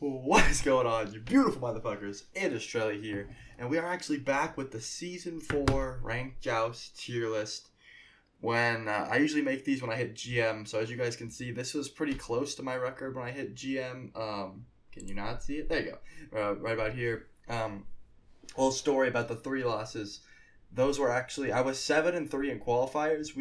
What is going on, you beautiful motherfuckers? It is Trelli here, and we are actually back with the Season 4 Ranked Joust tier list. When I usually make these when I hit GM, so as you guys can see, this was pretty close to my record when I hit GM. Can you not see it? There you go. Right about here. Whole story about the 3 losses. Those were actually, I was 7-3 in qualifiers.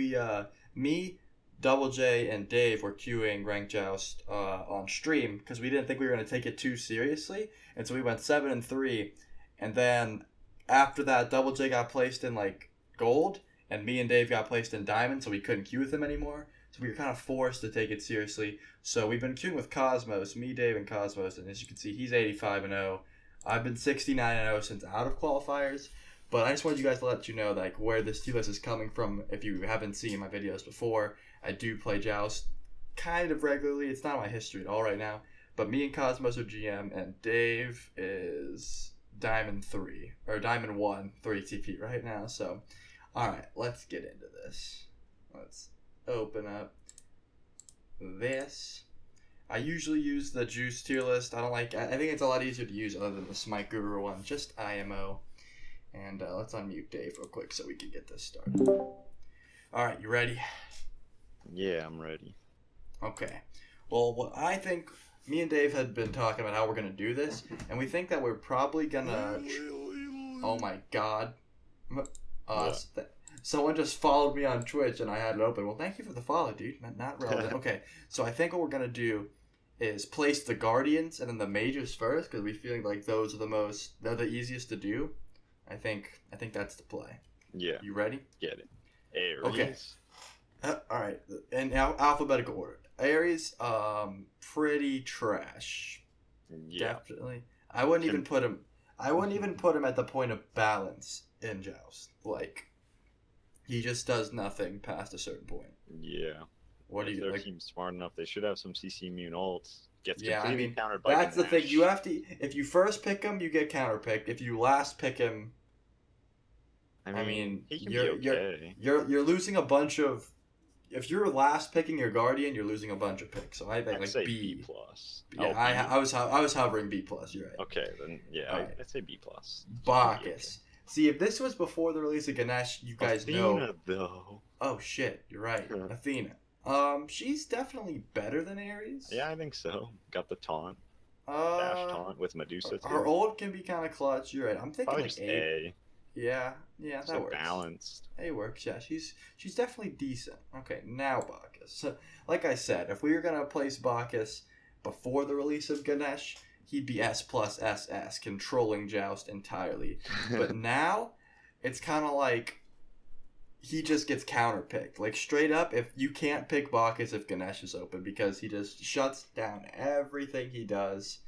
Me, Double J, and Dave were queuing Ranked Joust on stream because we didn't think we were going to take it too seriously, and so we went 7-3. And then after that, Double J got placed in like gold, and me and Dave got placed in diamond, so we couldn't queue with him anymore. So we were kind of forced to take it seriously. So we've been queuing with Cosmos, me, Dave, and Cosmos, and as you can see, he's 85-0. I've been 69-0 since out of qualifiers. But I just wanted you guys to let you know like where this tier list is coming from. If you haven't seen my videos before, I do play Joust kind of regularly. It's not my history at all right now. But me and Cosmos are GM, and Dave is Diamond 3, or Diamond 1, 3 TP right now. So, alright, let's get into this. Let's open up this. I usually use the Joust tier list. I think it's a lot easier to use other than the Smite Guru one, just IMO. And let's unmute Dave real quick so we can get this started. Alright, you ready? Yeah, I'm ready. Okay. Well, what I think, me and Dave had been talking about how we're going to do this, and we think that we're probably going to... Oh my god. Someone just followed me on Twitch and I had it open. Well, thank you for the follow, dude. Not relevant. Okay, so I think what we're going to do is place the Guardians and then the Mages first, because we feel like those are they're the easiest to do. I think that's the play. Yeah. You ready? Get it. Aries. Okay. All right. In alphabetical order. Aries, pretty trash. Yeah. Definitely. I wouldn't even put him at the point of balance in Joust. Like, he just does nothing past a certain point. Yeah. What do you their like? team's smart enough, they should have some CC immune ults. Gets Yeah, completely countered by that's the thing. Ganesh. You have to. If you first pick him, you get counterpicked. If you last pick him, I mean, he can be okay. You're losing a bunch of. If you're last picking your Guardian, you're losing a bunch of picks. So I think I'd say B plus. Yeah, I was hovering B plus. You're right. Okay, then yeah, Right. I'd say B plus. Bacchus. Okay. See, if this was before the release of Ganesh, you guys know. Athena, though. Oh shit, you're right. Athena. She's definitely better than Aries. Yeah, I think so. Got the taunt. Dash taunt with Medusa too. Her ult can be kind of clutch. You're right. I'm thinking Probably like just A. Yeah, that so works. Balanced. A works. Yeah, she's definitely decent. Okay, now Bacchus. So, like I said, if we were gonna place Bacchus before the release of Ganesh, he'd be S plus SS, controlling Joust entirely. But now, it's kind of like he just gets counterpicked. Like, straight up, if you can't pick Bacchus if Ganesh is open, because he just shuts down everything he does.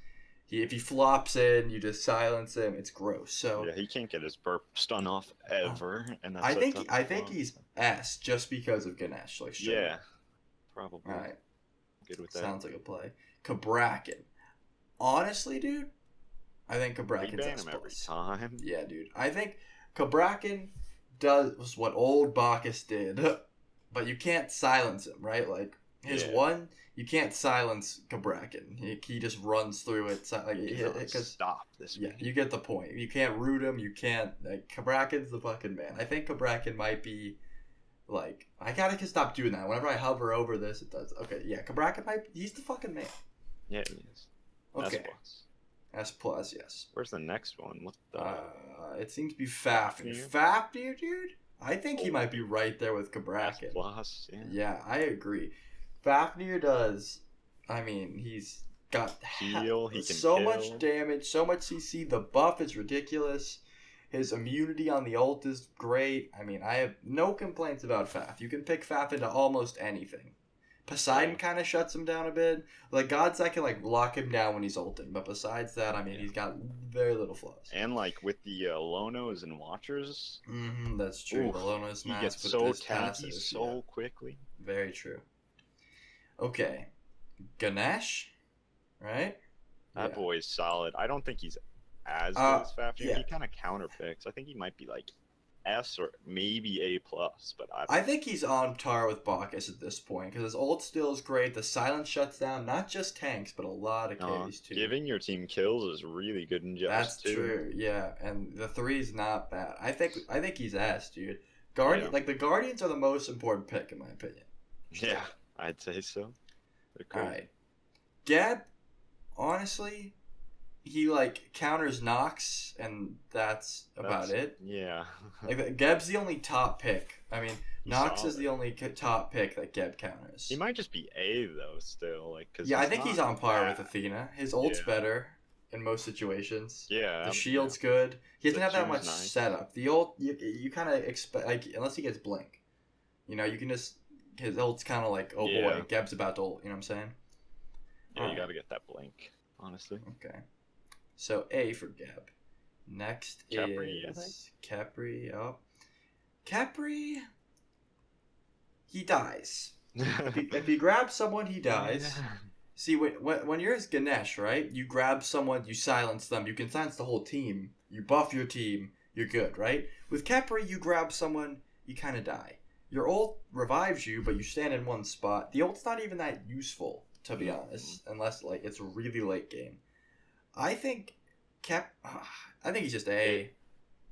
If he flops in, you just silence him. It's gross. So yeah, he can't get his burp stun off ever, and that's I think he's S just because of Ganesh. Like, yeah, probably. All right, good with that. Sounds like a play. Kabrakan. Honestly, dude, I think Kabrakan's ban S him every plus. time. Yeah, dude. I think Kabrakan does what old Bacchus did, but you can't silence him, right? Like his one, you can't silence Kabrakan. He just runs through it. Because stop this. Yeah, you get the point. You can't root him. You can't. Like, Kabrakan's the fucking man. I think Kabrakan might be. Like, I gotta stop doing that. Whenever I hover over this, it does. Okay, yeah, Kabrakan he's the fucking man. Yeah, he is. Okay. S plus. S plus, yes. Where's the next one? What the? It seems to be Fafnir. Fafnir, dude? I think he might be right there with Kabrakan. S plus, yeah. Yeah, I agree. Fafnir does. I mean, he's got heal. He can so kill. Much damage, so much CC. The buff is ridiculous. His immunity on the ult is great. I mean, I have no complaints about Faf. You can pick Faf into almost anything. Poseidon kind of shuts him down a bit. Like, Godsec can, like, lock him down when he's ulting. But besides that, I mean, he's got very little flaws. And, like, with the Lonos and Watchers. Mm-hmm, that's true. The Lonos nice. He gets so tanky so quickly. Very true. Okay. Ganesh, right? That boy is solid. I don't think he's as good as Fafnir. He kind of counterpicks. I think he might be, like, S or maybe A plus, but I think he's on par with Bacchus at this point because his ult still is great. The silence shuts down not just tanks but a lot of carries too. Giving your team kills is really good in Joust That's too. true, yeah, and the 3 is not bad. I think he's S, dude. Like the Guardians are the most important pick in my opinion. Yeah, I'd say so. All right, Geb, honestly, he like counters Nox, and that's about it. Yeah. Like Geb's the only top pick. I mean, Nox is the only top pick that Geb counters. He might just be A though, still, like because I think he's on par with Athena. His ult's better in most situations. Yeah. The shield's good. He doesn't have that much setup. The ult you kind of expect, like, unless he gets blink. You know, you can just his ult's kind of like, oh boy, Geb's about to ult. You know what I'm saying? Yeah, you gotta get that blink. Honestly. Okay. So A for Geb. Next Capri, is Capri. Oh, Capri. He dies. If he grabs someone, he dies. Yeah. See, when you're as Ganesh, right? You grab someone, you silence them. You can silence the whole team. You buff your team. You're good, right? With Capri, you grab someone, you kind of die. Your ult revives you, but you stand in one spot. The ult's not even that useful, to be honest, unless like it's really late game. I think I think he's just A.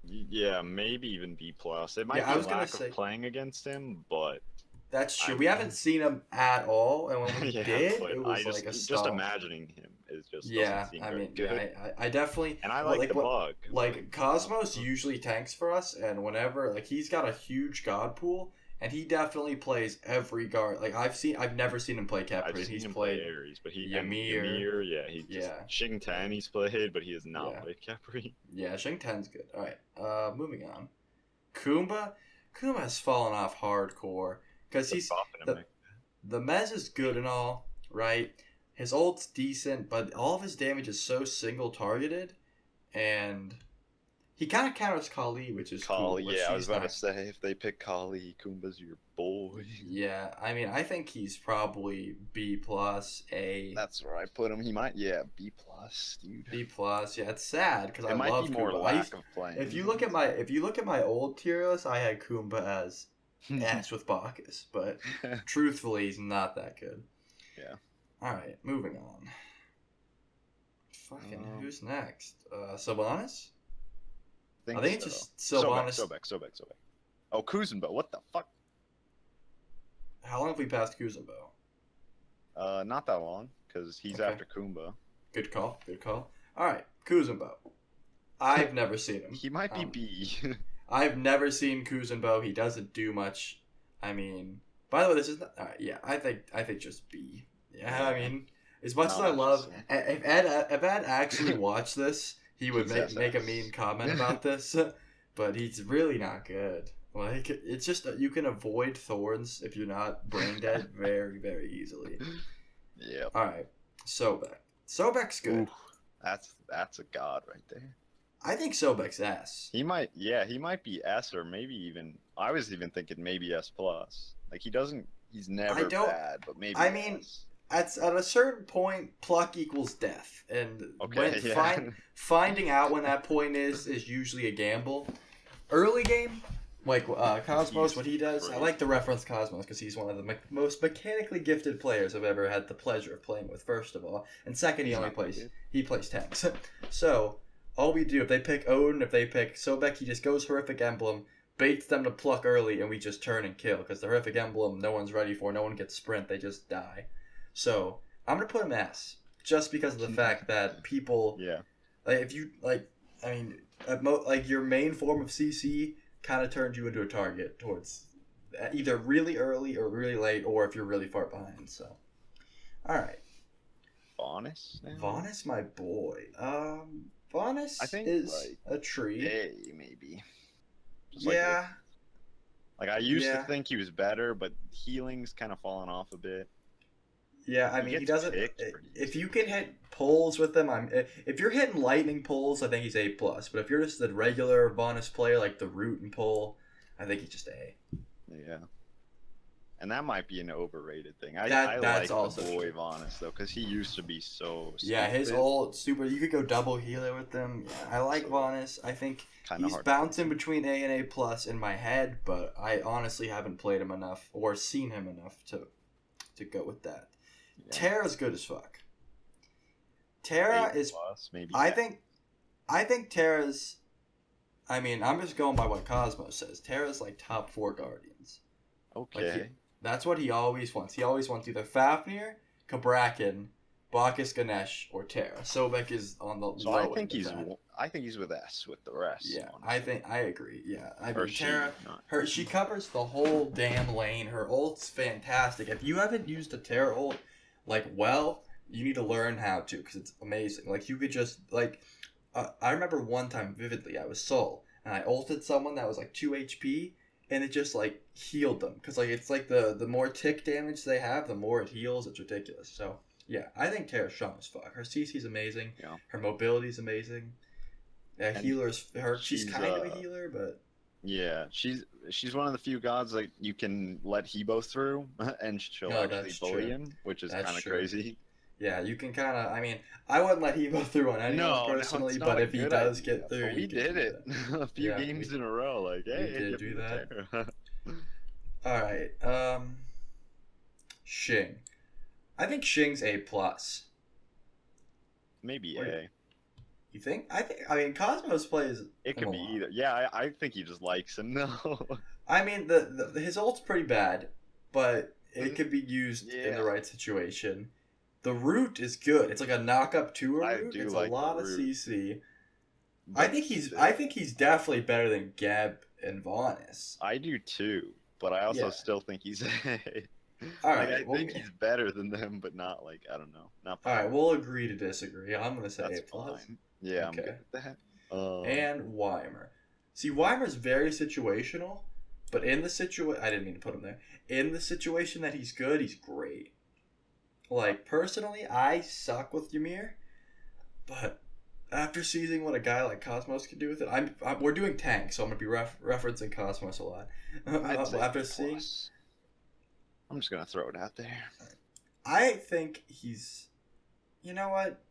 Yeah, maybe even B plus. It might be lack of playing against him, but that's true. We haven't seen him at all, and when we did, it was like a stall. Just imagining him is just good. I definitely and I like the bug. Like Cosmos usually tanks for us, and whenever like he's got a huge god pool. And he definitely plays every guard. Like I've never seen him play Capri. He's played Aries, but Ymir. Xing Tan he's played, but he has not played Capri. Yeah, Xing Tan's good. All right, moving on. Kumba has fallen off hardcore because he's the Mez is good and all, right? His ult's decent, but all of his damage is so single targeted, and he kind of counters Kali, which is cool. Yeah, I was about to say, if they pick Kali, Kumba's your boy. Yeah, I mean, I think he's probably B plus A. That's where I put him. He might, B plus, dude. B plus, yeah. It's sad because I love Kumba. It might be more lack of playing. If you look at my old tier list, I had Kumba as S with Bacchus, but truthfully, he's not that good. Yeah. All right, moving on. Fucking, who's next? Sylvanas? I think it's just Sylvanas. Sobek. Oh, Kuzenbo, what the fuck? How long have we passed Kuzenbo? Not that long, because he's after Kumba. Good call. Alright, Kuzenbo. I've never seen him. He might be B. I've never seen Kuzenbo. He doesn't do much. I mean, by the way, this is not... I think just B. Yeah, I mean, as much as I love... If Ed actually watched this... He would make a mean comment about this, but he's really not good. Like, it's just you can avoid thorns if you're not brain dead very, very easily. Yeah. All right, Sobek. Sobek's good. Ooh, that's a god right there. I think Sobek's S. He might be S or maybe even. I was even thinking maybe S plus. Like he's never bad, but maybe. I mean. At a certain point, pluck equals death, and finding out when that point is usually a gamble. Early game, like Cosmos, what he does, I like to reference Cosmos because he's one of the most mechanically gifted players I've ever had the pleasure of playing with. First of all, and second, he plays tanks. So all we do, if they pick Odin, if they pick Sobek, he just goes horrific emblem, baits them to pluck early, and we just turn and kill because the horrific emblem no one's ready for, no one gets sprint, they just die. So I'm gonna put him S, just because of the fact that people, like if you like your main form of CC kind of turns you into a target towards either really early or really late, or if you're really far behind. So, all right, Vaunus, my boy. Vaunus is a tree. A maybe. Like I used to think he was better, but healing's kind of fallen off a bit. Yeah, I mean, he doesn't. If you can hit pulls with them, if you're hitting lightning pulls, I think he's A plus. But if you're just a regular bonus player like the root and pull, I think he's just A. Yeah. And that might be an overrated thing. I That's like also the boy true. Vanus though, because he used to be so Yeah, his stupid. ult super. You could go double healer with them. Yeah, I like So Vanus. I think kind of he's hard. bouncing between A and A plus in my head, but I honestly haven't played him enough or seen him enough to go with that. Yeah. Terra's good as fuck. Terra A is. plus, maybe. I think Terra's. I mean, I'm just going by what Cosmos says. Terra's like top 4 Guardians. Okay. That's what he always wants. He always wants either Fafnir, Kabrakan, Bacchus, Ganesh, or Terra. Sobek is on the So low I think end he's of that. I think he's with S with the rest. Yeah, honestly. I agree. Yeah, I Or mean she, Terra, not. she covers the whole damn lane. Her ult's fantastic. If you haven't used a Terra ult like well, you need to learn how to because it's amazing. Like you could just like, I remember one time vividly. I was Sol and I ulted someone that was like 2 HP. And it just like healed them because like it's like the more tick damage they have, the more it heals. It's ridiculous. So yeah, I think Terra's strong as fuck. Her CC's amazing. Yeah. Her mobility's amazing. Yeah, healer's her. She's kind of a healer, but yeah, she's one of the few gods that you can let Hebo through, and she'll actually bully him, which is kind of crazy. Yeah, you can kind of. I mean, I wouldn't let Hebo through on anyone personally, but if he does get through, we did it a few games in a row. Like, hey, we did do that. All right, Xing. I think Xing's A plus. Maybe A. You think? I mean, Cosmos plays. It could be either. Yeah, I think he just likes him. No. I mean, his ult's pretty bad, but it could be used in the right situation. The root is good. It's like a knock-up tour root. It's like a lot of CC. I think he's definitely better than Geb and Vanus. I do too, but I also still think he's A. All right, I think he's better than them, but not like I don't know. Not. All right, we'll agree to disagree. I'm gonna say that's A plus. Fine. Yeah, I'm good with that. And Weimer. See, Weimer's very situational, but in the I didn't mean to put him there. In the situation that he's good, he's great. Like, personally, I suck with Ymir, but after seeing what a guy like Cosmos can do with it, we're doing tank, so I'm going to be referencing Cosmos a lot. After seeing... I'm just going to throw it out there. I think he's... You know what?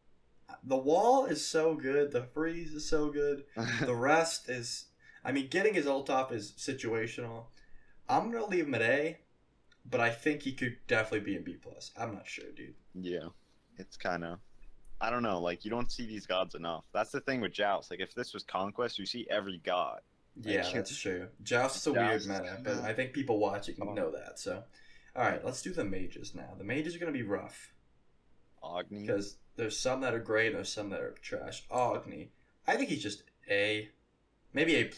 The wall is so good. The freeze is so good. The rest is... I mean, getting his ult off is situational. I'm going to leave him at A, but I think he could definitely be in B+. I'm not sure, dude. Yeah. It's kind of... I don't know. Like, you don't see these gods enough. That's the thing with Joust. Like, if this was Conquest, you see every god. Yeah, that's true. Joust is a weird meta, but I think people watching know that, so... Alright, let's do the mages now. The mages are going to be rough. Agni? Because there's some that are great and there's some that are trash. Agni. I think he's just A. Maybe A+.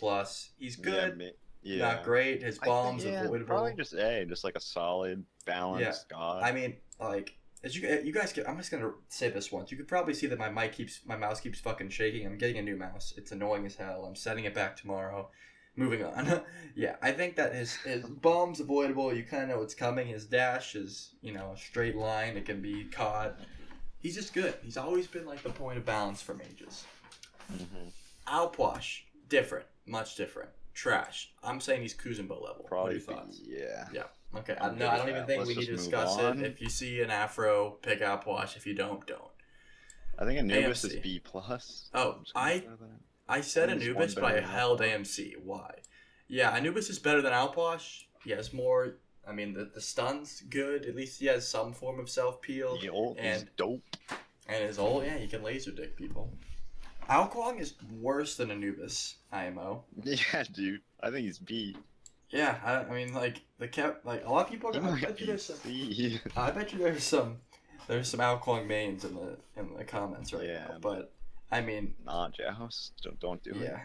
He's good. Yeah. Not great. His bombs avoidable. Probably just A. Just like a solid, balanced god. I mean, like... As you guys get, I'm just gonna say this once. You could probably see that my mouse keeps fucking shaking. I'm getting a new mouse. It's annoying as hell. I'm sending it back tomorrow. Moving on. Yeah, I think that his bomb's avoidable. You kind of know it's coming. His dash is, a straight line. It can be caught. He's just good. He's always been like the point of balance for mages. Mm-hmm. Alpwash, different, much different. Trash. I'm saying he's Kuzumbo level. Probably. Yeah. Okay. I don't even think we need to discuss it. If you see an Afro, pick Alpwash. If you don't, don't. I think Anubis is B+. Oh, I said Anubis, but I held AMC. Why? Yeah, Anubis is better than Alpwash. He has more... I mean, the stun's good. At least he has some form of self-peel. The ult is dope. And his ult, he can laser dick people. Alquang is worse than Anubis, IMO. Yeah, dude. I think he's B. Yeah, I mean, like, a lot of people... I bet you there's some Alquang mains in the comments right now, but... I mean, not Joust. Don't do it.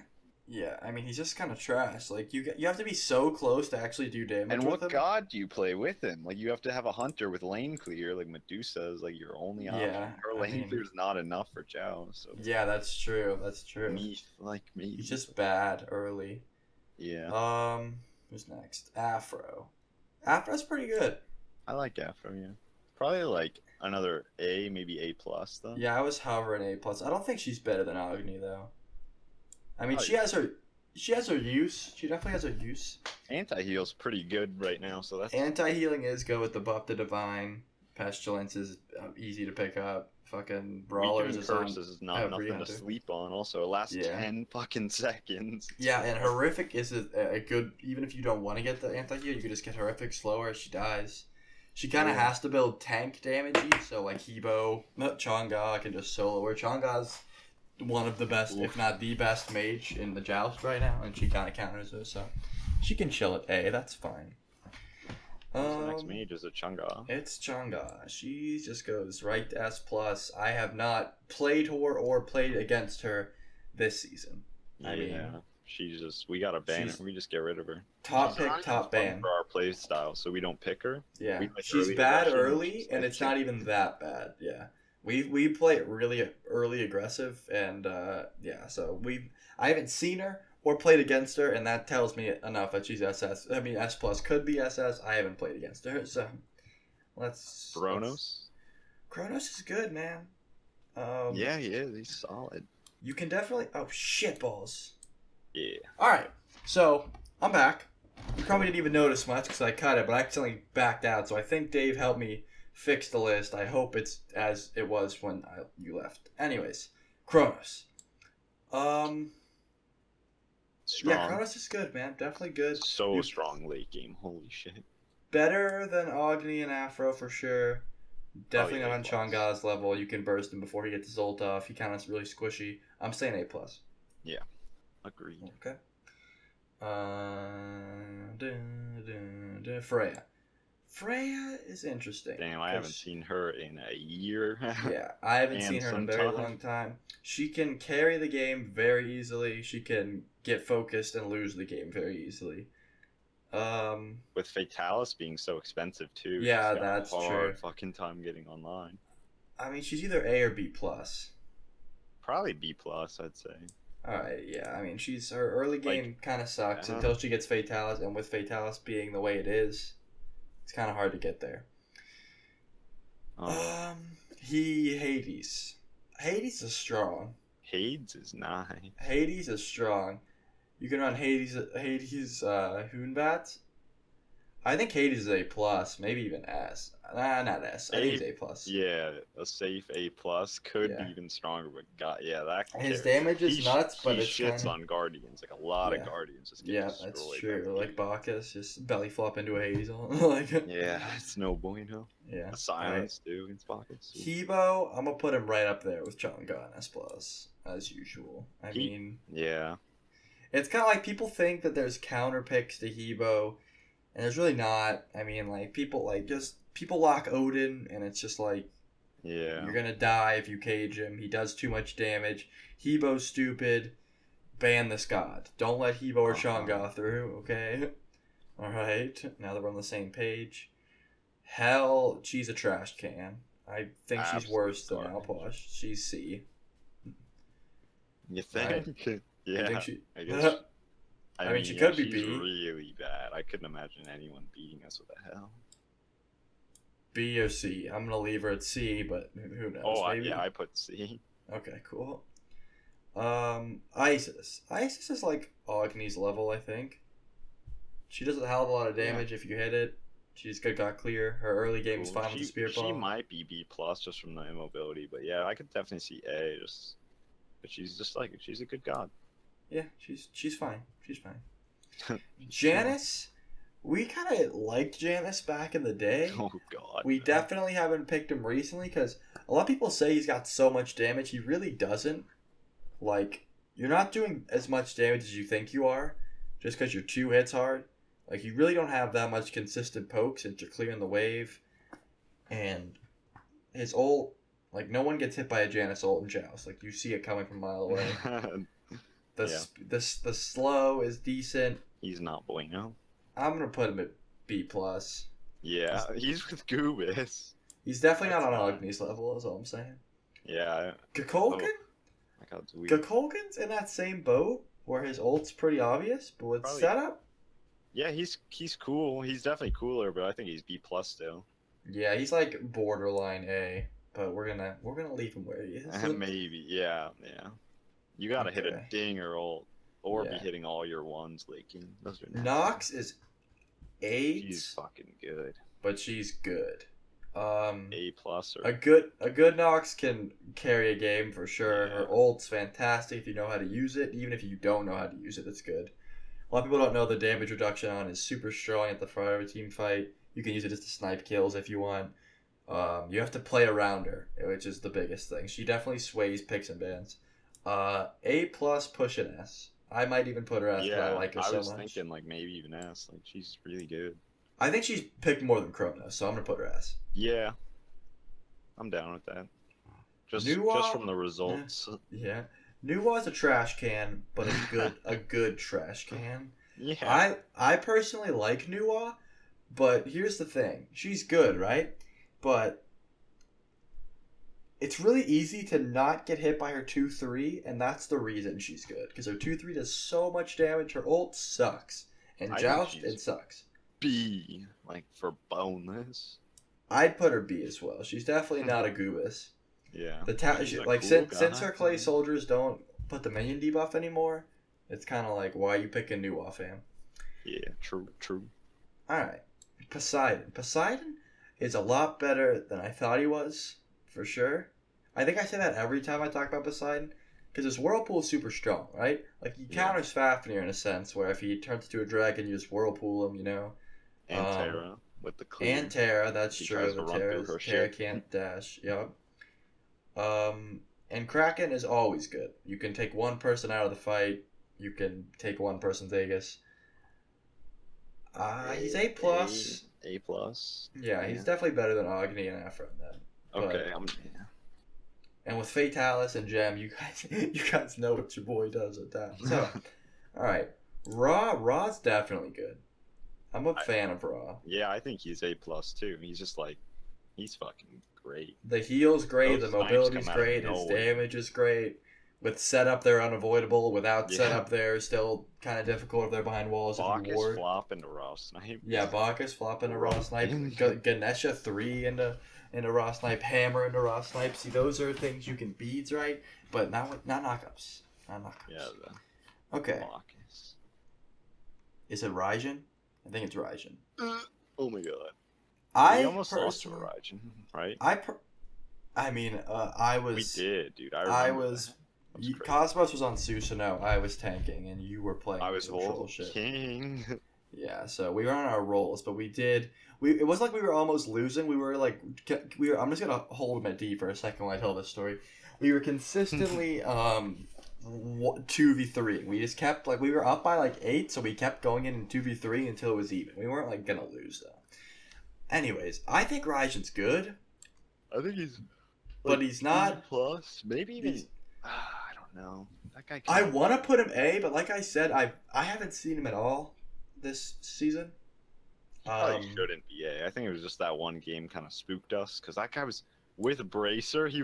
Yeah. I mean, he's just kind of trash. Like you have to be so close to actually do damage. And what god do you play with him? Like you have to have a hunter with lane clear. Like Medusa is like your only option. Yeah, her lane clear is not enough for Joust. So yeah, that's true. Me. He's just bad early. Yeah. Who's next? Afro. Afro's pretty good. I like Afro. Yeah. Probably like another A, maybe A+ though. Yeah, I was hovering A+. I don't think she's better than Agni though. I mean, she has her She has her use. She definitely has her use. Anti-heal's pretty good right now, so that's... Anti-healing is good with the buff to divine. Pestilence is easy to pick up. Fucking brawlers Weakened is on Curse is not every nothing to hunter. sleep on. Also, it lasts Yeah. 10 fucking seconds. Yeah, and horrific is a good. Even if you don't want to get the anti-heal, you can just get horrific slower as she dies. She kind of has to build tank damagey, so like Hebo, Chang'e can just solo her. Chang'e's one of the best, if not the best mage in the Joust right now, and she kind of counters her, so she can chill at A. That's fine. The next mage is a Chang'e. It's Chang'e. She just goes right to S+. I have not played her or played against her this season. I mean, she's just, we gotta ban her. We just get rid of her. Top pick, top ban. For our play style, so we don't pick her. Yeah, she's bad early, and it's not even that bad. Yeah, we play really early aggressive, and yeah, so I haven't seen her or played against her, and that tells me enough that she's SS. I mean, S+ could be SS. I haven't played against her, so let's... Kronos is good, man. Yeah, he is. He's solid. You can definitely... Oh, shitballs. Yeah. Alright, so I'm back. You probably didn't even notice much because I cut it, but I accidentally backed out, so I think Dave helped me fix the list. I hope it's as it was when you left. Anyways, Kronos. Strong. Yeah, Kronos is good, man. Definitely good. So strong late game. Holy shit. Better than Agni and Afro for sure. Definitely not on Chang'e's level. You can burst him before he gets his ult off. He kind of really squishy. I'm saying A+. Yeah. Agreed. Okay. Freya. Freya is interesting. Damn, I haven't seen her in a year. Yeah, I haven't seen her in a very long time. She can carry the game very easily. She can get focused and lose the game very easily. With Fatalis being so expensive too. Yeah, that's true. Fucking time getting online. I mean, she's either A or B+. Probably B+, I'd say. Alright, yeah. I mean, her early game kind of sucks until she gets Fatalis, and with Fatalis being the way it is, it's kind of hard to get there. Hades. Hades is strong. Hades is nice. Hades is strong. You can run Hades Hoonbats. I think Hades is A+, maybe even S. Nah, not S. I think it's A+. Yeah, a safe A+, could be even stronger, but God, yeah, that his damage is nuts, but he it's shits on Guardians, like a lot of Guardians just get destroyed. That's true. Like Bacchus, just belly flop into a Hades. Like, yeah, it's no bueno. Yeah. A silence, too, against Bacchus. Hebo, I'm gonna put him right up there with Chang'e and S+, as usual. I mean... Yeah. It's kind of like people think that there's counter picks to Hebo, and there's really not. I mean, like, people lock Odin, and it's just like, you're gonna die if you cage him. He does too much damage. Hebo's stupid. Ban this god. Don't let Hebo or Chang'e through, okay? Alright, now that we're on the same page. Hell, she's a trash can. I think she's worse than Alposh. She's C. You think? Right? Yeah, I guess. I mean, she could be she's B. really bad. I couldn't imagine anyone beating us with a hell. B or C. I'm gonna leave her at C, but who knows? Maybe. Yeah, I put C. Okay, cool. Isis. Isis is like Agni's level, I think. She does a hell of a lot of damage if you hit it. She's got clear. Her early game is fine with the spear bomb. She might be B+ just from the immobility, but yeah, I could definitely see A. But she's just like, she's a good god. Yeah, she's fine. She's fine. Janice, we kind of liked Janice back in the day. Oh god. We definitely haven't picked him recently because a lot of people say he's got so much damage. He really doesn't. Like, you're not doing as much damage as you think you are, just because your 2 hits hard. Like, you really don't have that much consistent poke since you're clearing the wave. And his ult, like, no one gets hit by a Janice ult in Joust. Like, you see it coming from a mile away. The slow is decent. He's not bueno. I'm going to put him at B+. Yeah, he's with Goobis. He's definitely not on Agni's level, is all I'm saying. Yeah. Gakolkin? Oh, Gakolkin's in that same boat where his ult's pretty obvious, but with setup? Yeah, he's cool. He's definitely cooler, but I think he's B+ still. Yeah, he's like borderline A, but we're gonna leave him where he is. Maybe, yeah. You gotta hit a dinger ult. Or be Yeah. hitting all your ones leaking. Those are nasty. Nox is 8. She's fucking good. But she's good. A plus or a good Nox can carry a game for sure. Yeah. Her ult's fantastic if you know how to use it. Even if you don't know how to use it, it's good. A lot of people don't know the damage reduction on is super strong at the front of a team fight. You can use it just to snipe kills if you want. You have to play around her, which is the biggest thing. She definitely sways picks and bans. A plus push an S. I might even put her S because I like her so much. I was thinking like maybe even S. Like she's really good. I think she's picked more than Chronos, so I'm gonna put her S. Yeah, I'm down with that. Just from the results. Yeah, Nuwa's a trash can, but a good trash can. Yeah. I personally like Nuwa, but here's the thing: she's good, right? But it's really easy to not get hit by her 2-3, and that's the reason she's good. Because her 2-3 does so much damage. Her ult sucks, and Joust it sucks. B, like for boneless. I'd put her B as well. She's definitely not a Goobus. Yeah. Since her clay soldiers don't put the minion debuff anymore, it's kind of like, why are you picking Nuwa, fam? Yeah, true. Alright. Poseidon is a lot better than I thought he was, for sure. I think I say that every time I talk about Poseidon, because his Whirlpool is super strong, right? Like, he counters Fafnir in a sense, where if he turns into a dragon, you just Whirlpool him, you know? And Tyra with the clean. And Tyra, that's true. Tyra can't dash, yep. And Kraken is always good. You can take one person out of the fight. You can take one person's Aegis. He's A+. A+. Yeah, he's definitely better than Agni and Aphron then. Okay, And with Fatalis and Gem, you guys know what your boy does at that. So, alright. Raw's definitely good. I'm a fan of Raw. Yeah, I think he's A+ too. He's just like, he's fucking great. The heal's great, the mobility's great, his damage is great. With setup, they're unavoidable. Without setup, they're still kind of difficult if they're behind walls. Bacchus flop into Raw Snipe. Yeah, Bacchus flop into Raw Snipe. Ganesh 3 into Raw Snipe. Hammer into Raw Snipe. See, those are things you can beads, right? But not knockups. Yeah, okay. Bacchus. Is it Raijin? I think it's Raijin. Oh my god. We almost lost to a Raijin, right? I was... We did, dude. I was... Cosmos was on Susanoo. I was tanking, and you were playing. I was king. Yeah, so we were on our rolls, but it was like we were almost losing. We were like, I'm just gonna hold my D for a second while I tell this story. We were consistently 2v3. We just kept we were up by 8, so we kept going in 2v3 until it was even. We weren't gonna lose though. Anyways, I think Raijin's good. I think he's, but he's not plus. Maybe even. I don't know. That guy. I want to put him A, but like I said, I haven't seen him at all this season. Probably shouldn't be A. I think it was just that one game kind of spooked us because that guy was with Bracer. He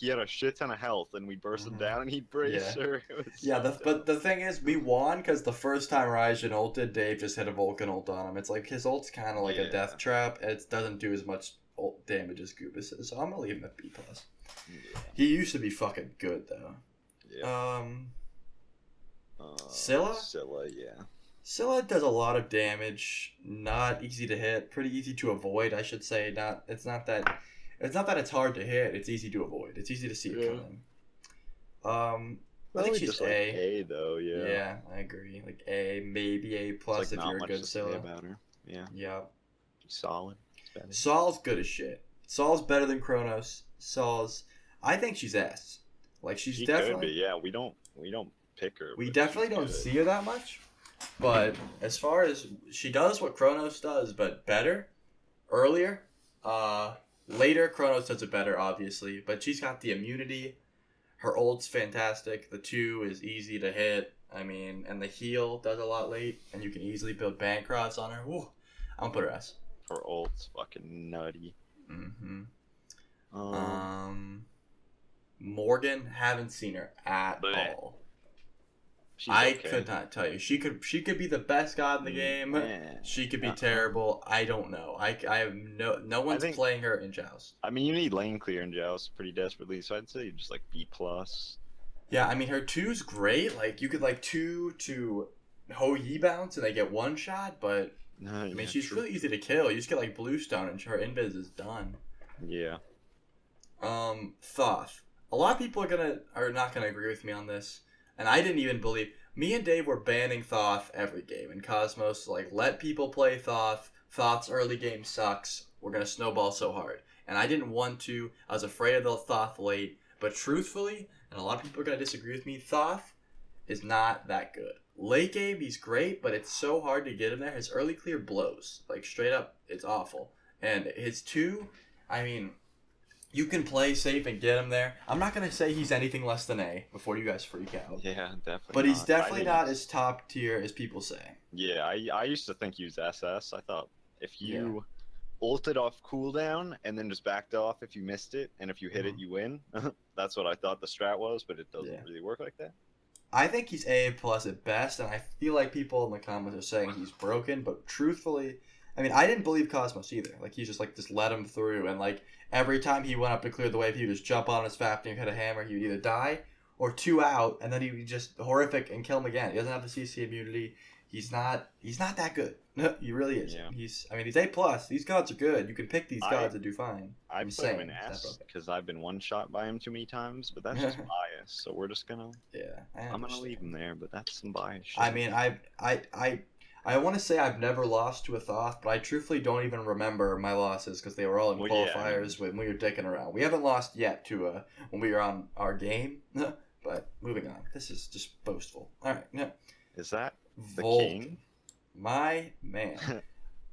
had a shit ton of health, and we burst him down, and he Bracer. Yeah, but the thing is, we won because the first time Raijin ulted, Dave just hit a Vulcan ult on him. It's like his ult's kind of like a death trap. It doesn't do as much ult damage as Goobus, so I'm gonna leave him at B+. Yeah. He used to be fucking good though. Yeah. Scylla? Yeah. Scylla does a lot of damage. Not easy to hit. Pretty easy to avoid, I should say. It's not that it's hard to hit. It's easy to avoid. It's easy to see it coming. I think she's A. A though. Yeah. Yeah, I agree. A, maybe A+ if you're a good Scylla. About her. Yeah. Yeah. She's solid. Sol's good as shit. Sol's better than Chronos. I think she's S. She's definitely. Could be, yeah. We don't pick her. We definitely don't see her that much. But as far as she does what Chronos does, but better, earlier, later Chronos does it better, obviously. But she's got the immunity. Her ult's fantastic. The 2 is easy to hit. And the heal does a lot late, and you can easily build Bancrofts on her. Woo. I'm gonna put her S. Her ult's fucking nutty. Mm-hmm. Morgan, haven't seen her at all. I could not tell you. She could be the best god in the game. She could be terrible. I don't know. I have no one's playing her in Joust. You need lane clear in Joust pretty desperately, so I'd say just B+. Yeah, I mean her 2's great. Like you could like 2 to Ho Yi bounce and they get one shot, but I mean she's really easy to kill. You just get like Bluestone and her invis is done. Yeah. Thoth. A lot of people are not gonna agree with me on this, and I didn't even believe. Me and Dave were banning Thoth every game, and Cosmos like let people play Thoth. Thoth's early game sucks. We're gonna snowball so hard, and I didn't want to. I was afraid of the Thoth late, but truthfully, and a lot of people are gonna disagree with me. Thoth is not that good. Late game, he's great, but it's so hard to get him there. His early clear blows, like straight up, it's awful. And his 2, I mean. You can play safe and get him there. I'm not going to say he's anything less than A before you guys freak out. Yeah, definitely. But he's definitely not as top tier as people say. Yeah, I used to think he was SS. I thought if you ulted off cooldown and then just backed off if you missed it, and if you hit it, you win. That's what I thought the strat was, but it doesn't really work like that. I think he's A+ at best, and I feel like people in the comments are saying he's broken, but truthfully, I mean, I didn't believe Cosmos either. Like, he's just, like, just let him through, and, like, every time he went up to clear the wave, he would just jump on his Fafnir, hit a hammer, he would either die or 2 out, and then he would just horrific and kill him again. He doesn't have the CC immunity. He's not that good. He really is. Yeah. He's A+. These gods are good. You can pick these gods and do fine. I put him in S because I've been one-shot by him too many times, but that's just bias. So we're just gonna. Yeah. I'm gonna leave him there, but that's some bias. Shit. I mean, I want to say I've never lost to a Thoth, but I truthfully don't even remember my losses because they were all in qualifiers when we were dicking around. We haven't lost yet to when we were on our game, but moving on. This is just boastful. All right, no. Is that the Vulcan, king? my man.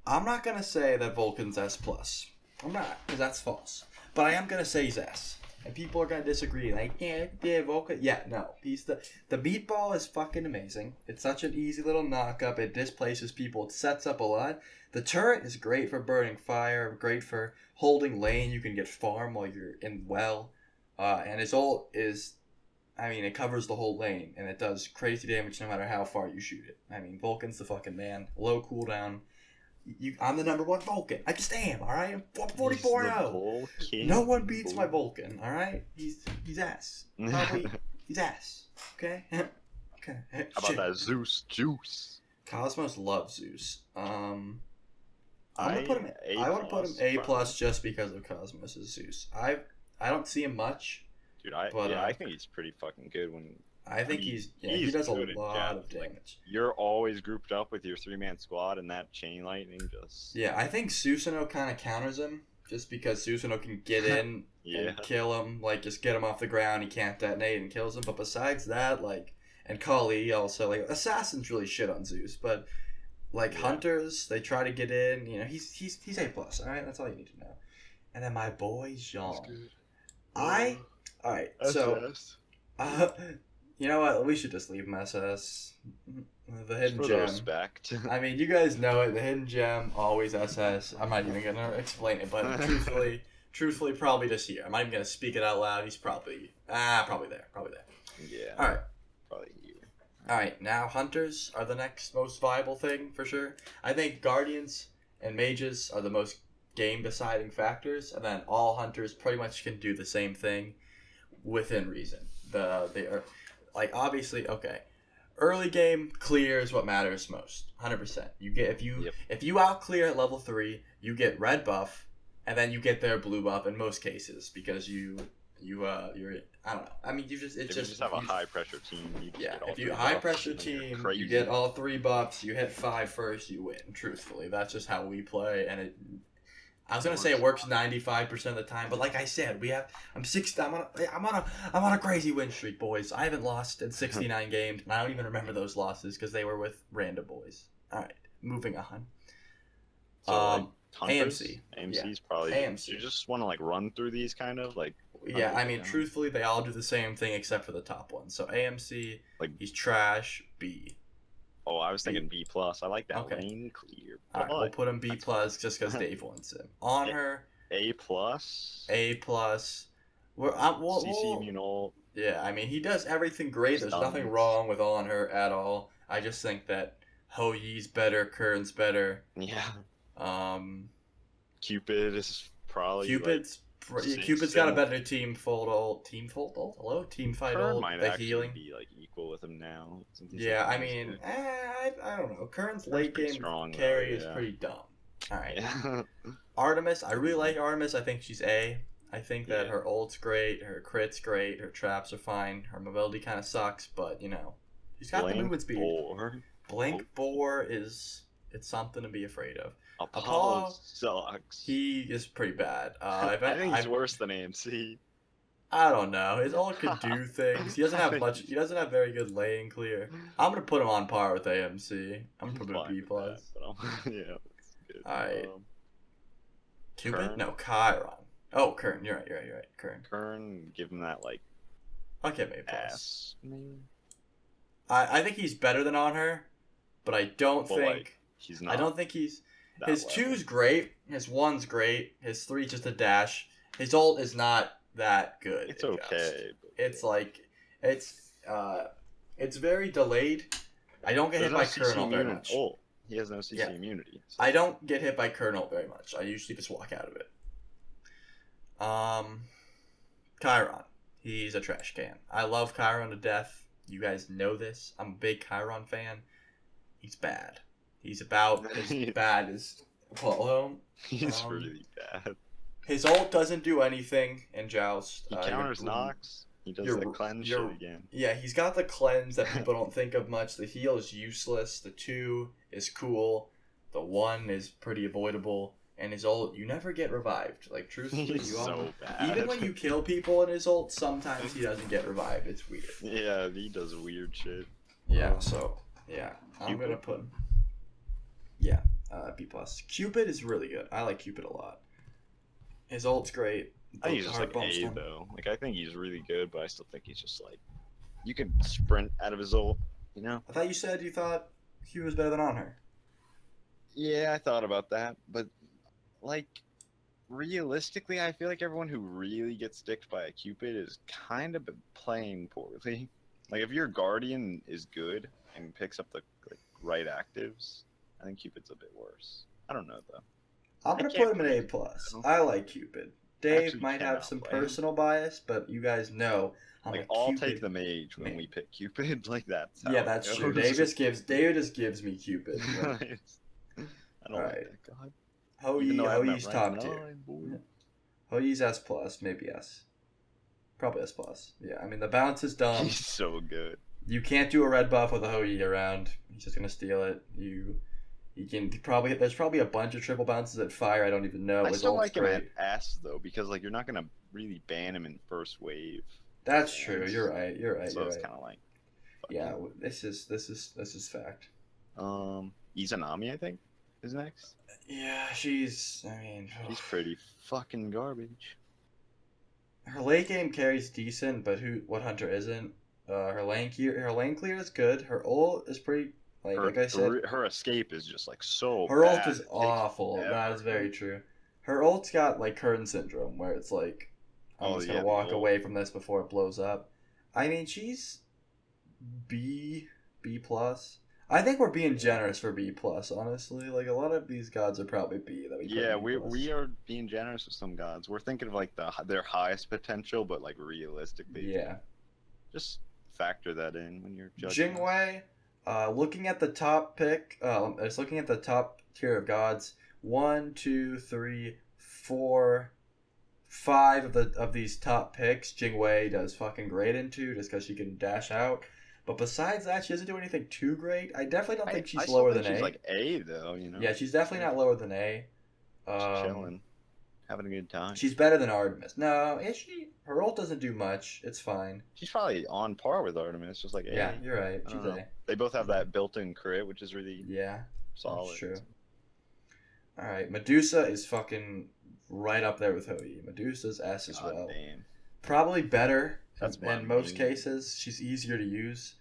I'm not gonna say that Vulcan's S+. I'm not, because that's false. But I am gonna say he's S. And people are gonna disagree, like, yeah, Vulcan. Yeah, no, he's the meatball is fucking amazing. It's such an easy little knockup. It displaces people. It sets up a lot. The turret is great for burning fire. Great for holding lane. You can get farm while you're in well. And his ult is, I mean, it covers the whole lane, and it does crazy damage no matter how far you shoot it. I mean, Vulcan's the fucking man. Low cooldown. I'm the #1 Vulcan. I just am, alright? I'm 44-0. No one beats my Vulcan, alright? He's ass. Probably, he's ass. Okay? Okay. How about that Zeus juice? Cosmos loves Zeus. I want to put him A+ just because of Cosmos' Zeus. I don't see him much. Dude, I think he's pretty fucking good when... I think he does a lot of damage. Like, you're always grouped up with your 3-man squad, and that chain lightning just... Yeah, I think Susanoo kind of counters him, just because Susanoo can get in and kill him, like, just get him off the ground, he can't detonate and kills him, but besides that, like, and Kali also, like, Assassins really shit on Zeus, but, like, Hunters, they try to get in, you know, he's A+, alright, that's all you need to know. And then my boy, Jean. Alright, so... you know what? We should just leave him SS. The hidden gem. Respect. I mean, you guys know it. The hidden gem, always SS. I'm not even gonna explain it, but truthfully, probably just here. I'm not even gonna speak it out loud. He's probably there. Yeah. All right. Probably here. All right. Now, hunters are the next most viable thing for sure. I think guardians and mages are the most game-deciding factors, and then all hunters pretty much can do the same thing within reason. They are. Like, obviously, okay, early game clear is what matters most, 100%. You get if you out clear at level 3, you get red buff, and then you get their blue buff in most cases because you're I don't know. I mean, you just have a high pressure team. If you high pressure team, you get all 3 buffs. You hit 5 first, you win. Truthfully, that's just how we play, and it. I was gonna say it works 95% of the time, but like I said, I'm on a crazy win streak, boys. I haven't lost in 69 games, and I don't even remember those losses because they were with random boys. All right, moving on. So AMC. AMC's probably. AMC. You just want to like run through these kind of like. Yeah, I mean, truthfully, they all do the same thing except for the top one. So AMC, like he's trash. B. Oh, I was thinking B+. I like that lane clear. All right, we'll put him B+ just because Dave wants him. Honor. A+. A+. CC immune ult. Yeah, I mean, he does everything great. There's nothing wrong with Honor at all. I just think that Ho Yi's better, Kern's better. Yeah. Cupid is probably... Cupid's Cupid's got a better team fold ult. Team fold ult? Hello? Team fight Kern ult. might The actually healing. be like equal with him now. Since he's Yeah, like I mean, I don't know. Kern's late pretty game strong, carry though, is yeah. pretty dumb. Alright. Yeah. Artemis, I really like Artemis. I think she's A. I think that Yeah. her ult's great, her crit's great, her traps are fine, her mobility kind of sucks, but you know, she's got the movement speed. Blink Boar is it's something to be afraid of. Apollo sucks. He is pretty bad. I think he's worse than AMC. I don't know. His ult can do things. He doesn't have much. He doesn't have very good laying clear. I'm gonna put him on par with AMC. I'm gonna put him B plus. Yeah, that's good. All right. Cupid? Kern? No, Chiron. Oh, Kern. You're right. Kern, give him that like. I'll give him A plus. Ass, maybe. I think he's better than on her, but I don't think like, he's not. I don't think he's. His level. 2's great. His 1's great. His 3 just a dash. His ult is not that good. It's okay. It's like it's very delayed. I don't get hit by Kernel very much. Oh, he has no CC immunity. So. I don't get hit by Kernel very much. I usually just walk out of it. Chiron. He's a trash can. I love Chiron to death. You guys know this. I'm a big Chiron fan. He's bad. He's about as bad as Apollo. He's really bad. His ult doesn't do anything in Joust. He counters Nox. He does the cleanse shit again. Yeah, he's got the cleanse that people don't think of much. The heal is useless. The 2 is cool. The 1 is pretty avoidable. And his ult, you never get revived. Like, truthfully, He's so bad. Even when you kill people in his ult, sometimes he doesn't get revived. It's weird. Yeah, he does weird shit. Yeah, so, yeah. I'm going to put him. Yeah, B+. Cupid is really good. I like Cupid a lot. His ult's great. I think he's just like A, though. Like, I think he's really good, but I still think he's just like... You can sprint out of his ult, you know? I thought you said you thought he was better than on her. Yeah, I thought about that, but... Like, realistically, I feel like everyone who really gets sticked by a Cupid is kind of playing poorly. Like, if your Guardian is good and picks up the right actives, I think Cupid's a bit worse. I don't know, though. I'm going to put him in A+. I like Cupid. Dave might have some personal bias, but you guys know I'm I'll take the mage when we pick Cupid. Like, that's how that's true. David just gives me Cupid. I don't like that god. Hoyi's top tier. Hoyi's S+, maybe S. Probably S+. Yeah, I mean, the bounce is dumb. He's so good. You can't do a red buff with a Hoyi around. He's just going to steal it. There's probably a bunch of triple bounces at fire I don't even know. I still like him at S, though, because like you're not going to really ban him in first wave. That's true. You're right. So it's kind of like... Yeah, this is fact. Izanami, I think, is next. Yeah, she's pretty fucking garbage. Her late game carry's decent, but what hunter isn't? Her lane clear is good. Her ult is pretty like I said. Her escape is just like so. Her ult is awful. That is very true. Her ult's got like Kern syndrome, where it's like I'm just gonna walk away from this before it blows up. I mean, she's B+. I think we're being generous for B+, honestly. Like, a lot of these gods are probably B. We are being generous with some gods. We're thinking of, like, their highest potential, but, like, realistically. Yeah. Just factor that in when you're judging. Jingwei, looking at the top looking at the top tier of gods, 1, 2, 3, 4, 5 of these top picks, Jingwei does fucking great into, just because she can dash out. But besides that, she doesn't do anything too great. I definitely don't think she's lower than A. She's like A, though, you know? Yeah, she's definitely not lower than A. She's chilling. Having a good time. She's better than Artemis. No, is she? Her ult doesn't do much. It's fine. She's probably on par with Artemis, just like A. Yeah, you're right. She's A. They both have that built-in crit, which is really solid. That's true. Alright, Medusa is fucking right up there with Hoyi. Medusa's S as well. Damn. Probably better. In most cases, she's easier to use.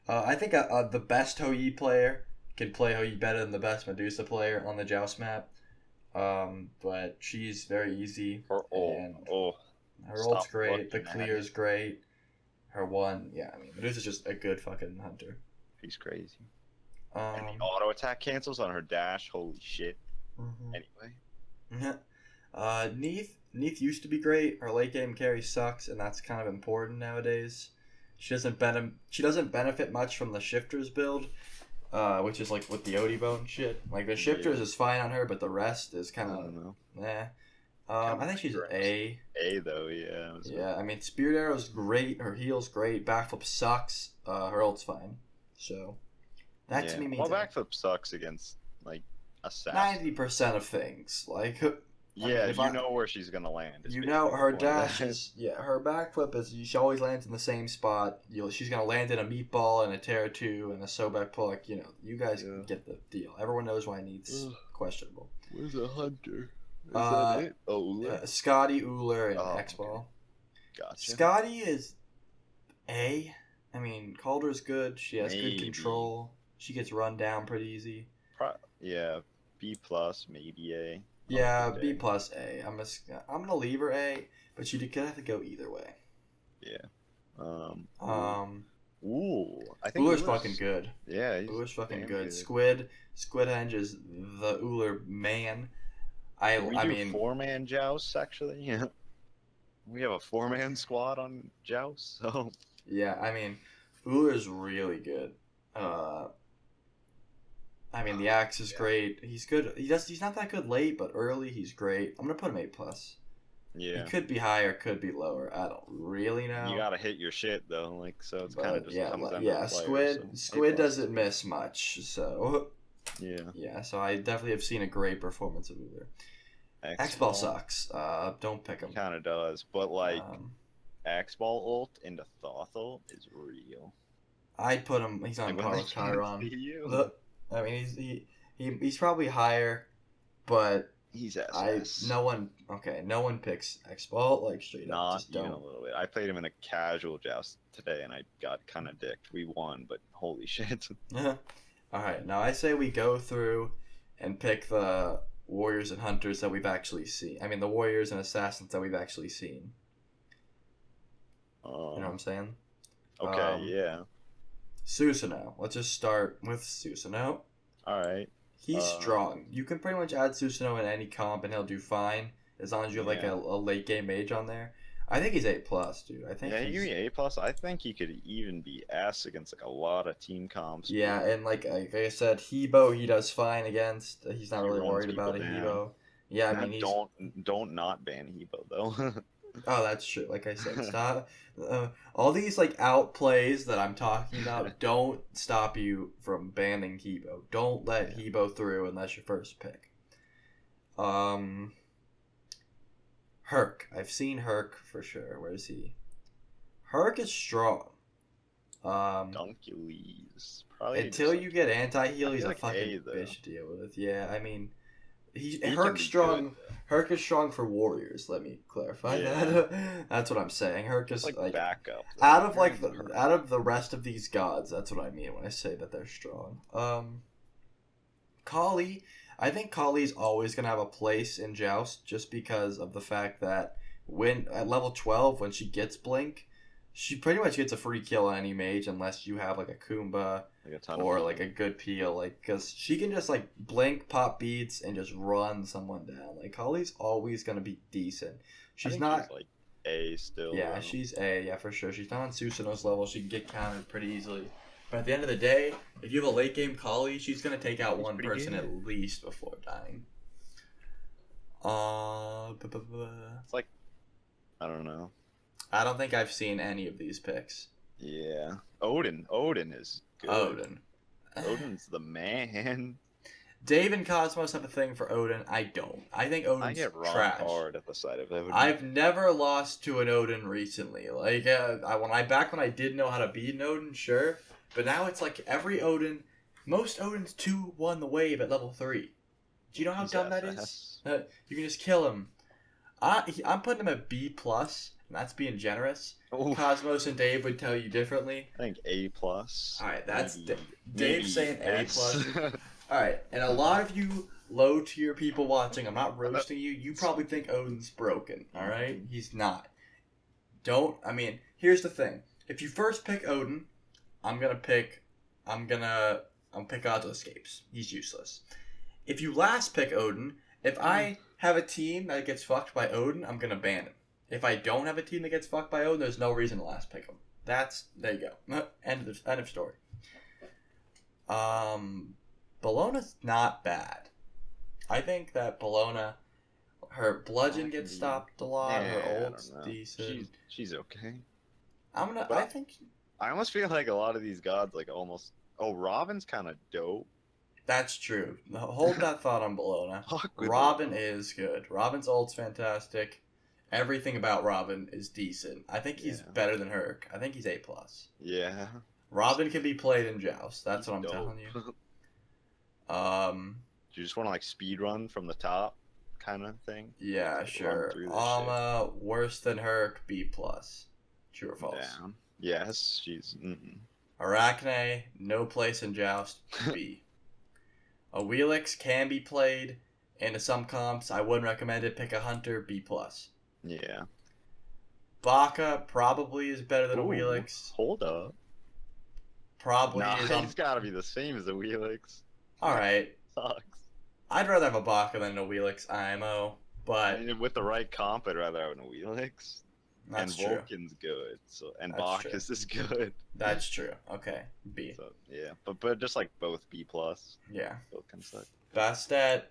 I think the best Hoyi player can play Hoyi better than the best Medusa player on the Joust map. But she's very easy. Her ult's great. The clear's great. Her Medusa's just a good fucking hunter. She's crazy. And the auto attack cancels on her dash. Holy shit. Mm-hmm. Anyway. Neith used to be great. Her late game carry sucks, and that's kind of important nowadays. She doesn't benefit much from the shifters build, which is like with the Odie shit. Like the shifters is fine on her, but the rest is kind of I think she's A. A though, yeah. Yeah, I mean Spirit Arrow's great. Her heal's great. Backflip sucks. Her ult's fine. So that to me means backflip sucks against like assassin. 90% of things. Like yeah, I mean, know where she's gonna land. You know her dash is her backflip is she always lands in the same spot. She's gonna land in a meatball and a Terra 2 and a Sobek pull. Like, you guys get the deal. Everyone knows why Neith's questionable. Where's a hunter? Is that it? Oh, Uller? Scotty, Uller, and X-Ball. Okay. Gotcha. Scotty is A. I mean, Calder's good. She has good control. She gets run down pretty easy. Yeah, B+, maybe A. Yeah, B plus A. I'm gonna leave her A, but she could have to go either way. Yeah. I think Uller's fucking good. Yeah, Uller's fucking good. Squidhenge is the Uller man. I mean 4-man Joust actually. Yeah. We have a 4-man squad on Joust, so yeah, I mean Uller's really good. I mean, the axe is great. He's good. He's not that good late, but early he's great. I'm gonna put him A+. Yeah. He could be higher, could be lower. I don't really know. You gotta hit your shit though, like so. It's kind of just comes down to the player, Squid doesn't miss much, so yeah. Yeah, so I definitely have seen a great performance of Uller. X-Ball sucks. Don't pick him. Kind of does, but like X-Ball ult into Thoth ult is real. I'd put him. He's on par with Chiron. I mean, he's probably higher, but he's SS. No one picks X-Ball like straight up. Not even a little bit. I played him in a casual joust today, and I got kind of dicked. We won, but holy shit. All right, now I say we go through and pick the warriors and hunters that we've actually seen. I mean, the warriors and assassins that we've actually seen. You know what I'm saying? Okay, yeah. Susanoo. Let's just start with Susanoo. Alright. He's strong. You can pretty much add Susanoo in any comp and he'll do fine as long as you have like a late game mage on there. I think he's A+, dude. I think he's A+. I think he could even be S against like a lot of team comps. Yeah, and like I said, Hebo he does fine against. He's not really worried about a Hebo. Yeah, I mean don't not ban Hebo though. Oh, that's true. Like I said, stop. All these like outplays that I'm talking about don't stop you from banning Hebo. Don't let Hebo through unless your first pick. Herc. I've seen Herc for sure. Where is he? Herc is strong. Dunkules. Probably until you get anti-heal, he's a fucking bitch to deal with. Yeah, I mean, Herc's strong. Good. Herc is strong for warriors. Let me clarify that. That's what I'm saying. Herc is like backup. Out of the rest of these gods, that's what I mean when I say that they're strong. Kali, I think Kali's always gonna have a place in Joust just because of the fact that when at level 12, when she gets blink, she pretty much gets a free kill on any mage unless you have like a Kumba or like a good peel, like because she can just like blink, pop beads, and just run someone down. Like Kali's always gonna be decent. She's not like A still. Yeah, she's A. Yeah, for sure. She's not on Susanoo's level. She can get countered pretty easily. But at the end of the day, if you have a late game Kali, she's gonna take out one person at least before dying. It's like I don't know. I don't think I've seen any of these picks. Yeah. Odin is good. Odin's the man. Dave and Cosmos have a thing for Odin. I don't. I think Odin's trash. Hard at the sight of Odin. I've never lost to an Odin recently. Like when I did know how to beat an Odin, sure. But now it's like every Odin, most Odins 2-1 the wave at level 3. Do you know how dumb that is? You can just kill him. I'm putting him at B+. And that's being generous. Ooh. Cosmos and Dave would tell you differently. I think A+. Alright, that's Dave saying A+. Alright, and a lot of you low tier people watching, I'm not roasting you, you probably think Odin's broken, alright? He's not. Here's the thing. If you first pick Odin, I'm gonna pick Auto Escapes. He's useless. If you last pick Odin, if I have a team that gets fucked by Odin, I'm gonna ban him. If I don't have a team that gets fucked by Odin, there's no reason to last pick him. There you go. End of story. Ballona's not bad. I think that Valona, her bludgeon gets stopped a lot. Yeah, her ult's decent. She's okay. I think I almost feel like a lot of these gods like almost. Oh, Robin's kind of dope. that's true. Hold that thought on Valona. Fuck with Robin is good. Robin's ult's fantastic. Everything about Robin is decent. I think he's better than Herc. I think he's A+. Yeah. Robin can be played in Joust. That's what I'm dope. telling you. Do you just want to like speed run from the top, kind of thing? Yeah, like sure. Run through this Alma worse than Herc. B+. True or false? Down. Yes, she's. Arachne, no place in Joust. B. A Wheelix can be played into some comps. I wouldn't recommend it. Pick a Hunter. B+. Yeah. Baka probably is better than a Ooh, Wheelix. Hold up. Probably Nah, is. he's got to be the same as a Wheelix. All right. Sucks. I'd rather have a Baka than a Wheelix IMO, but I mean, with the right comp, I'd rather have a Wheelix. that's and true. Vulcan's good, so That's Bacchus is good. That's true. Okay, B. So yeah, but just like both B+. Yeah. Both can suck. Bastet.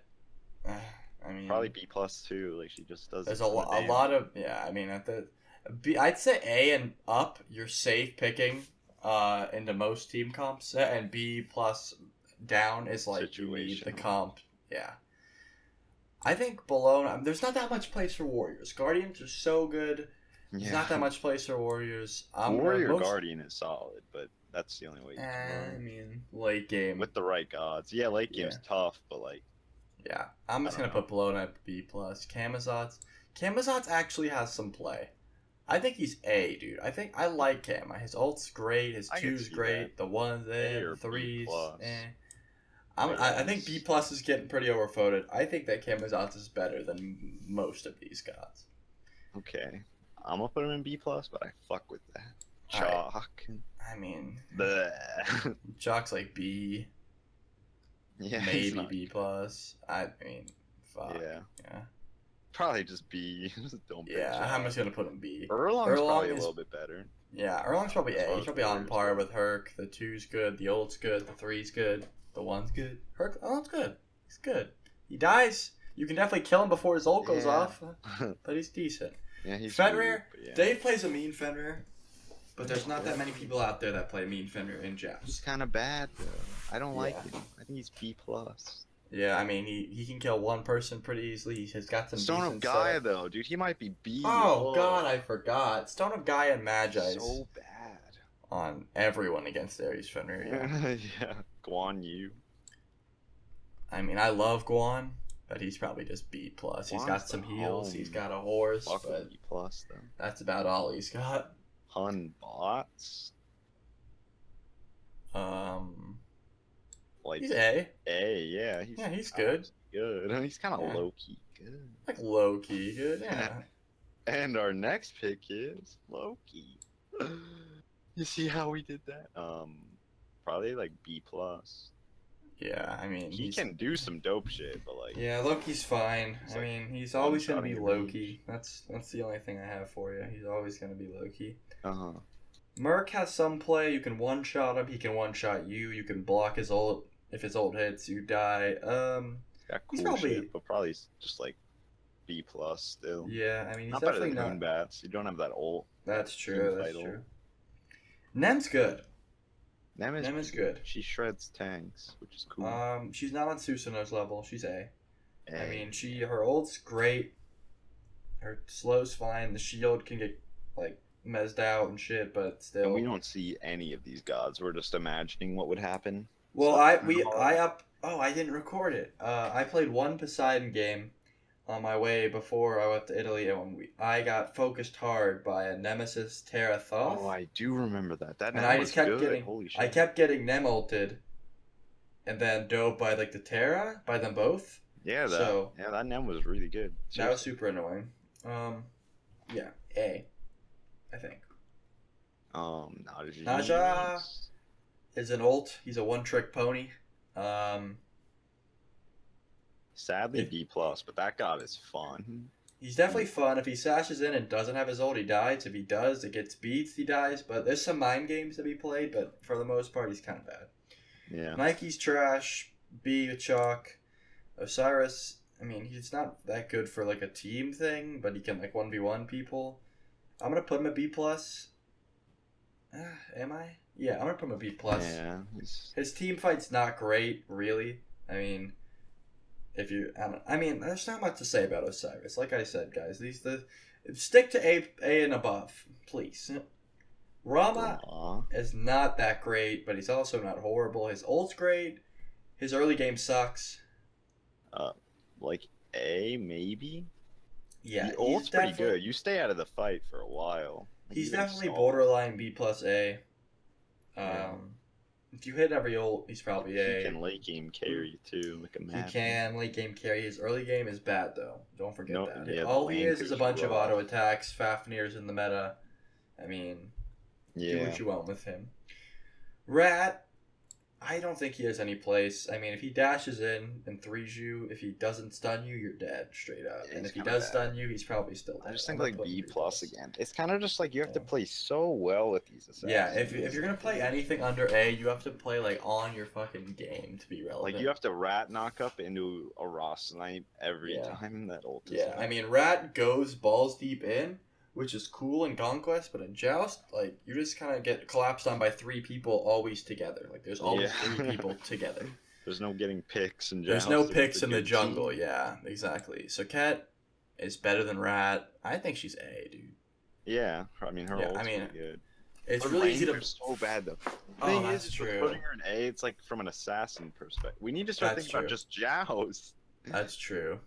I mean, Probably B+ too. Like she just does. there's a lot of I mean, at the B, I'd say A and up. You're safe picking into most team comps, and B+ down is like you need the comp. Yeah. I think below. There's not that much place for warriors. Guardians are so good. There's not that much place for warriors. Warrior Guardian is solid, but that's the only way you can I run. mean, late game. With the right gods. Yeah, late game's tough, but like. Yeah, I'm just gonna put Valona at B+. Camazotz actually has some play. I think he's A, dude. I like Kama. His ult's great. His 2's great. The 1's the 3's. I think B+ is getting pretty overvoted. I think that Camazotz is better than most of these gods. Okay. I'm gonna put him in B+, but I fuck with that. Chalk. I mean, Bleh. Chalk's like B. Yeah, maybe B+. I mean, fuck. Yeah. Probably just B. Just don't pick Chalk. I'm just gonna put him B. Erlong's probably a little bit better. Yeah, Erlong's probably A. He's probably on par with Herc. The 2's good. The ult's good. The 3's good. The 1's good. Erlong's good. He's good. He dies. You can definitely kill him before his ult goes off, but he's decent. Yeah, he's Fenrir. weird, Dave plays a mean Fenrir, but there's not that many people out there that play mean Fenrir in Joust. He's kind of bad though. I don't like him. I think he's B+. Yeah, I mean he can kill one person pretty easily. He's got some. Stone of Gaia though, dude, he might be B. Oh god, I forgot. Stone of Gaia and Magi. So bad. On everyone against Aries Fenrir. Yeah. Yeah. Guan Yu. I mean, I love Guan, but he's probably just B+. He's got some heals. He's got a horse, but B+ though. That's about all he's got. Hun bots. Like he's A. A, yeah. He's good. Good. He's kind of low key good. Like low key good. Yeah. And our next pick is Loki. You see how we did that? Probably like B+. Yeah, I mean he can do some dope shit, but like yeah, Loki's fine. I mean, he's always gonna be Loki. That's the only thing I have for you. He's always gonna be Loki. Merc has some play. You can one shot him. He can one shot you. You can block his ult. If his ult hits, you die. Got cool he's probably shit, but probably just like B+ still. Yeah, I mean he's not definitely better than not. Moonbats. You don't have that ult. That's true. That's true. Nem's good. Nem is good. She shreds tanks, which is cool. She's not on Susanoo's level. She's A. I mean, her ult's great. Her slow's fine. The shield can get like mezzed out and shit, but still. And we don't see any of these gods. We're just imagining what would happen. Well, I didn't record it. I played one Poseidon game on my way before I went to Italy, and I got focused hard by a Nemesis Terra Thoth. Oh, I do remember that. That and I just kept good. Holy shit. I kept getting Nem ulted, and then dove by like the Terra by them both. Yeah, that Nem was really good. Seriously. That was super annoying. Yeah, A, I think. Naja is an ult. He's a one-trick pony. Sadly, B plus, but that god is fun. He's definitely fun. If he sashes in and doesn't have his ult, he dies. If he does, it gets beats, he dies. But there's some mind games to be played, but for the most part, he's kind of bad. Yeah. Nike's trash. B with chalk. Osiris, I mean, he's not that good for like a team thing, but he can like 1v1 people. I'm gonna put him at B plus. Am I? Yeah, I'm gonna put him at B plus. Yeah. His team fight's not great, really. I mean, there's not much to say about Osiris. Like I said, guys, stick to A and above, please. Rama is not that great, but he's also not horrible. His ult's great. His early game sucks. Like A, maybe? Yeah, the ult's pretty good. You stay out of the fight for a while. He's definitely borderline B plus A. If you hit every ult, he's probably A. He can late game carry too, like a mad. He can late game carry. His early game is bad though. Don't forget that. Yeah, all he is a bunch of auto attacks. Fafnir's in the meta. I mean, do what you want with him. Rat, I don't think he has any place. I mean, if he dashes in and threes you, if he doesn't stun you, you're dead straight up. Yeah, and if he does stun you, he's probably still dead. I just think like B plus again. It's kind of just like you have to play so well with these assassins. Yeah, if you're gonna play anything under A, you have to play like on your fucking game to be relevant. Like you have to rat knock up into a raw snipe every time that ult is I mean, rat goes balls deep in, which is cool in Conquest, but in Joust, like, you just kind of get collapsed on by 3 people always together. Like, there's always 3 people together. There's no getting picks in Joust. There's no picks in the jungle, yeah, exactly. So Cat is better than Rat. I think she's A, dude. Yeah, I mean, her ult's pretty good. It's really easy to... so bad, though. The thing is, true. Putting her in A, it's like from an assassin perspective. We need to start thinking about just Joust. That's true.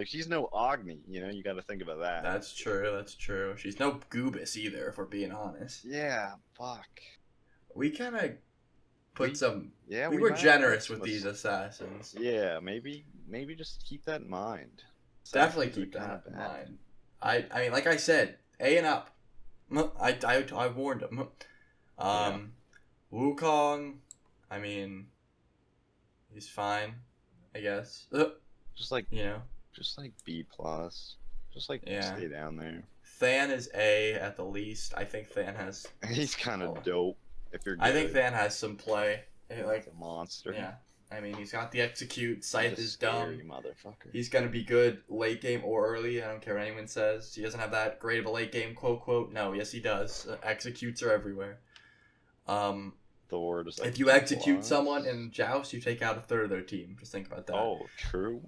She's no Agni, you know, you gotta think about that. That's true. She's no Goobus either, if we're being honest. Yeah, fuck. We kind of put some... Yeah, we were generous with these assassins. Yeah, maybe just keep that in mind. Definitely keep that in mind. I mean, like I said, A and up. I warned him. Wukong, I mean, he's fine, I guess. Just like, you know. Just like B plus. Just like stay down there. Than is A at the least. I think Than has. He's kind of dope. If you're good. I think Than has some play. Like a monster. Yeah. I mean, he's got the execute. Scythe is dumb. Motherfucker. He's gonna be good late game or early. I don't care what anyone says. He doesn't have that great of a late game quote. No, yes he does. Executes are everywhere. Thor just if you execute someone in Joust, you take out a third of their team. Just think about that. Oh, true.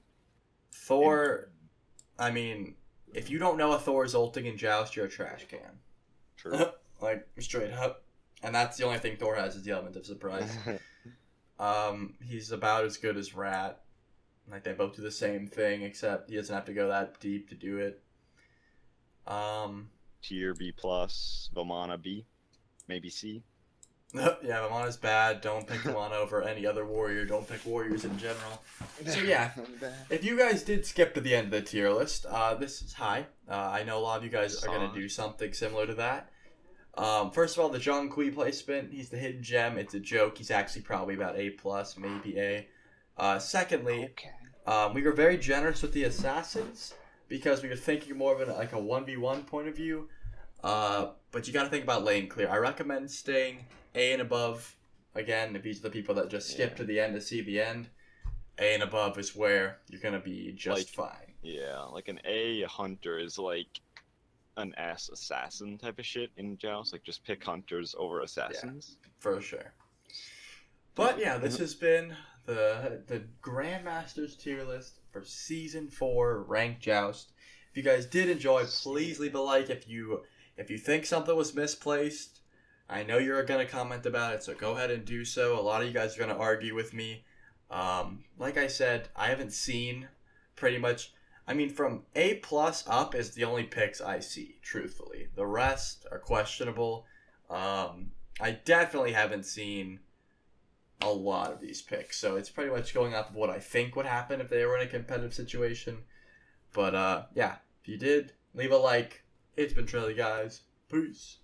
Thor, I mean, if you don't know a Thor's ulting in Joust, you're a trash can. True. Like, straight up. And that's the only thing Thor has is the element of surprise. He's about as good as Rat. Like, they both do the same thing, except he doesn't have to go that deep to do it. Tier B plus, Valona B, maybe C. Yeah, Valana's bad. Don't pick Valona over any other warrior. Don't pick warriors in general. So yeah, if you guys did skip to the end of the tier list, this is high. I know a lot of you guys are going to do something similar to that. First of all, the Zhonghui placement, he's the hidden gem. It's a joke. He's actually probably about A+, maybe A. Secondly, we were very generous with the assassins because we were thinking more of like a 1v1 point of view. But you got to think about lane clear. I recommend staying A and above. Again, if these are the people that just skip to the end to see the end, A and above is where you're going to be just fine. Yeah, like an A hunter is like an S assassin type of shit in Joust. Like, just pick hunters over assassins. Yeah, for sure. But yeah, this has been the Grandmasters tier list for Season 4 Ranked Joust. If you guys did enjoy, please leave a like. If you think something was misplaced, I know you're going to comment about it, so go ahead and do so. A lot of you guys are going to argue with me. Like I said, I haven't seen pretty much... I mean, from A+ up is the only picks I see, truthfully. The rest are questionable. I definitely haven't seen a lot of these picks, so it's pretty much going off of what I think would happen if they were in a competitive situation. But, yeah, if you did, leave a like. It's been Trelli, guys. Peace.